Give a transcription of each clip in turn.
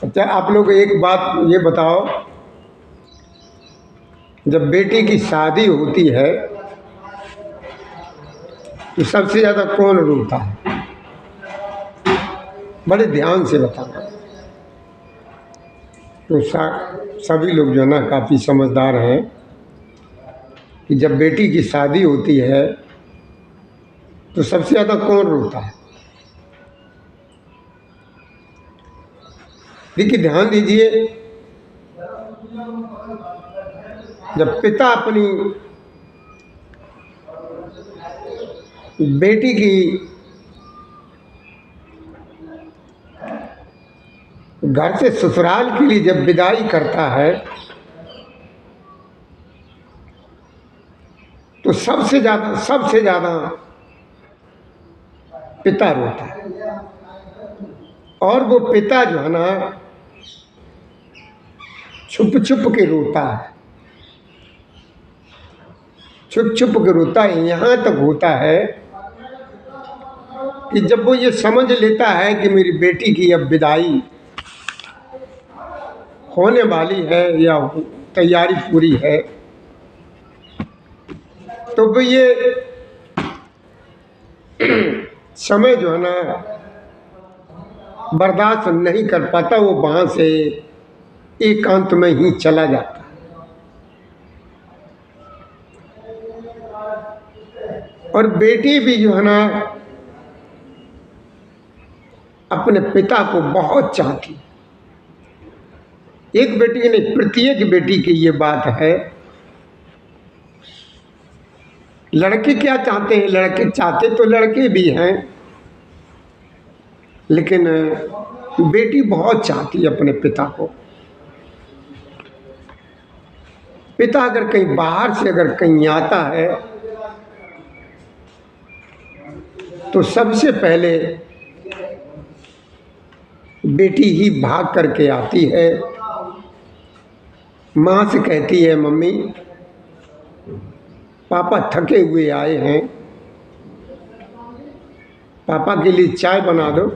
अच्छा, आप लोग एक बात ये बताओ, जब बेटी की शादी होती है तो सबसे ज़्यादा कौन रोता है? बड़े ध्यान से बताना। तो सभी लोग जो है ना काफ़ी समझदार हैं कि जब बेटी की शादी होती है तो सबसे ज़्यादा कौन रोता है? देखिए, ध्यान दीजिए, जब पिता अपनी बेटी की घर से ससुराल के लिए जब विदाई करता है तो सबसे ज़्यादा पिता रोता है। और वो पिता जो है ना छुप छुप के रोता है, छुप छुप के रोता है। यहाँ तक होता है कि जब वो ये समझ लेता है कि मेरी बेटी की अब विदाई होने वाली है या तैयारी पूरी है, तो वो ये समय जो है ना बर्दाश्त नहीं कर पाता, वो वहाँ से एकांत में ही चला जाता है। और बेटी भी जो है ना अपने पिता को बहुत चाहती है। एक बेटी की नहीं, प्रत्येक बेटी की ये बात है। लड़के क्या चाहते हैं? लड़के चाहते तो लड़के भी हैं, लेकिन बेटी बहुत चाहती है अपने पिता को। पिता अगर कहीं बाहर से अगर कहीं आता है तो सबसे पहले बेटी ही भाग करके आती है, माँ से कहती है, मम्मी पापा थके हुए आए हैं, पापा के लिए चाय बना दो।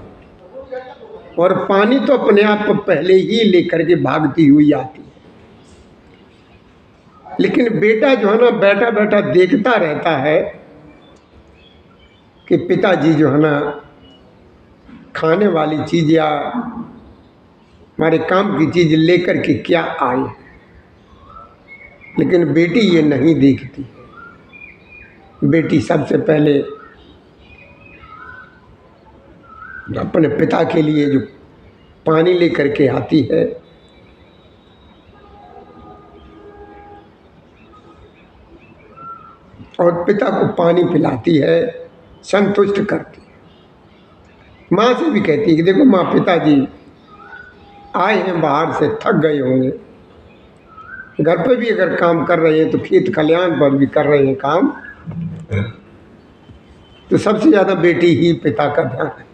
और पानी तो अपने आप पहले ही लेकर के भागती हुई आती है। लेकिन बेटा जो है ना बैठा बैठा देखता रहता है कि पिताजी जो है ना खाने वाली चीज़ या हमारे काम की चीज़ लेकर के क्या आए। लेकिन बेटी ये नहीं देखती। बेटी सबसे पहले अपने पिता के लिए जो पानी लेकर के आती है, और पिता को पानी पिलाती है, संतुष्ट करती है। माँ से भी कहती है कि देखो माँ, पिताजी आए हैं बाहर से, थक गए होंगे, घर पे भी अगर काम कर रहे हैं तो खेत खलिहान पर भी कर रहे हैं काम। तो सबसे ज़्यादा बेटी ही पिता का ध्यान है।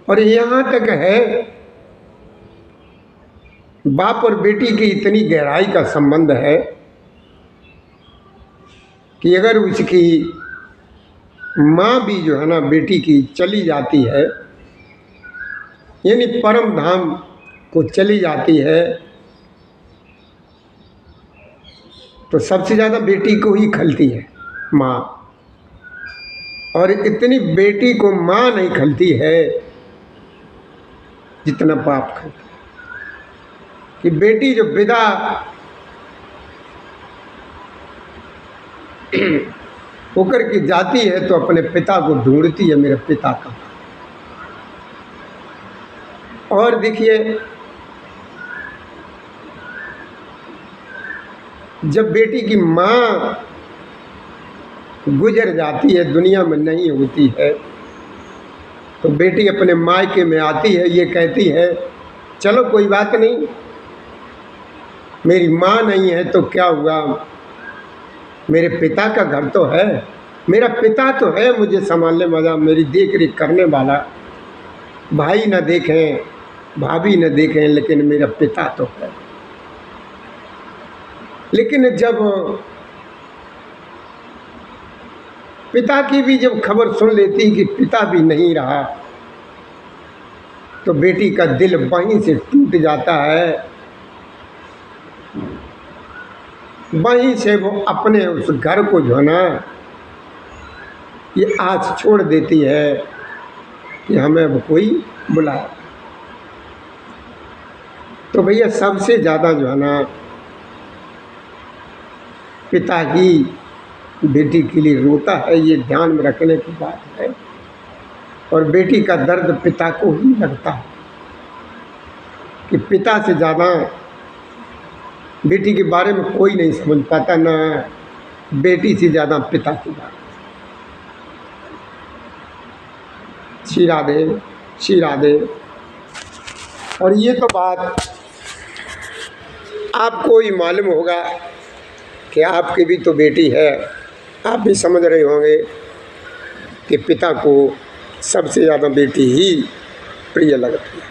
और यहाँ तक है, बाप और बेटी की इतनी गहराई का संबंध है कि अगर उसकी माँ भी जो है ना बेटी की चली जाती है, यानी परम धाम को चली जाती है, तो सबसे ज़्यादा बेटी को ही खलती है माँ। और इतनी बेटी को माँ नहीं खलती है जितना बाप खलता है। कि बेटी जो विदा होकर के जाती है तो अपने पिता को ढूंढती है, मेरे पिता का। और देखिए, जब बेटी की माँ गुजर जाती है, दुनिया में नहीं होती है, तो बेटी अपने मायके में आती है, ये कहती है चलो कोई बात नहीं, मेरी माँ नहीं है तो क्या हुआ, मेरे पिता का घर तो है, मेरा पिता तो है मुझे संभालने वाला, मेरी देख रेख करने वाला। भाई न देखें, भाभी न देखें, लेकिन मेरा पिता तो है। लेकिन जब पिता की भी जब खबर सुन लेती कि पिता भी नहीं रहा, तो बेटी का दिल वहीं से टूट जाता है। वहीं से वो अपने उस घर को जो है ना, ये आस छोड़ देती है कि हमें अब कोई बुलाए। तो भैया सबसे ज़्यादा जो है ना, पिता ही बेटी के लिए रोता है, ये ध्यान में रखने की बात है। और बेटी का दर्द पिता को ही लगता है कि पिता से ज़्यादा बेटी के बारे में कोई नहीं समझ पाता, ना बेटी से ज़्यादा पिता की बात। श्री राधे, श्री राधे। और ये तो बात आपको ही मालूम होगा कि आपकी भी तो बेटी है, आप भी समझ रहे होंगे कि पिता को सबसे ज़्यादा बेटी ही प्रिय लगती है।